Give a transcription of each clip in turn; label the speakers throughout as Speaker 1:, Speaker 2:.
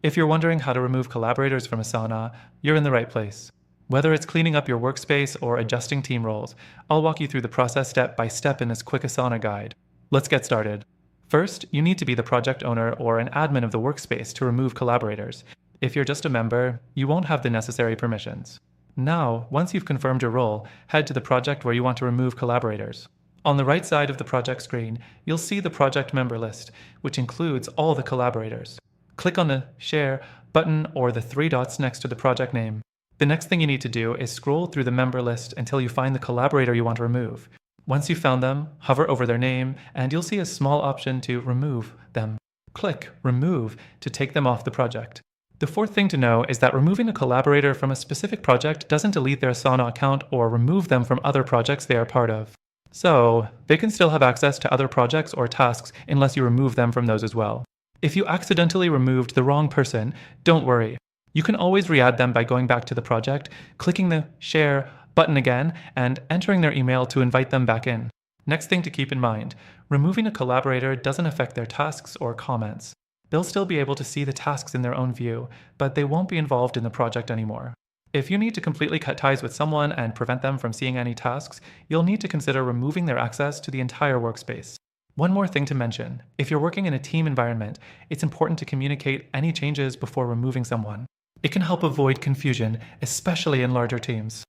Speaker 1: If you're wondering how to remove collaborators from Asana, you're in the right place. Whether it's cleaning up your workspace or adjusting team roles, I'll walk you through the process step by step in this quick Asana guide. Let's get started. First, you need to be the project owner or an admin of the workspace to remove collaborators. If you're just a member, you won't have the necessary permissions. Now, once you've confirmed your role, head to the project where you want to remove collaborators. On the right side of the project screen, you'll see the project member list, which includes all the collaborators. Click on the Share button or the three dots next to the project name. The next thing you need to do is scroll through the member list until you find the collaborator you want to remove. Once you've found them, hover over their name, and you'll see a small option to remove them. Click Remove to take them off the project. The fourth thing to know is that removing a collaborator from a specific project doesn't delete their Asana account or remove them from other projects they are part of. So, they can still have access to other projects or tasks unless you remove them from those as well. If you accidentally removed the wrong person, don't worry. You can always re-add them by going back to the project, clicking the Share button again, and entering their email to invite them back in. Next thing to keep in mind, removing a collaborator doesn't affect their tasks or comments. They'll still be able to see the tasks in their own view, but they won't be involved in the project anymore. If you need to completely cut ties with someone and prevent them from seeing any tasks, you'll need to consider removing their access to the entire workspace. One more thing to mention, if you're working in a team environment, it's important to communicate any changes before removing someone. It can help avoid confusion, especially in larger teams.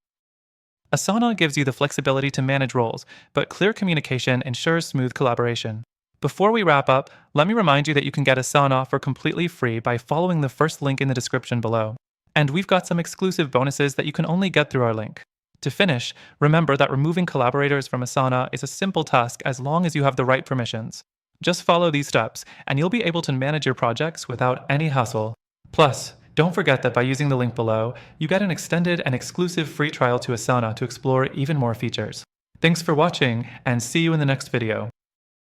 Speaker 1: Asana gives you the flexibility to manage roles, but clear communication ensures smooth collaboration. Before we wrap up, let me remind you that you can get Asana for completely free by following the first link in the description below. And we've got some exclusive bonuses that you can only get through our link. To finish, remember that removing collaborators from Asana is a simple task as long as you have the right permissions. Just follow these steps, and you'll be able to manage your projects without any hassle. Plus, don't forget that by using the link below, you get an extended and exclusive free trial to Asana to explore even more features. Thanks for watching, and see you in the next video.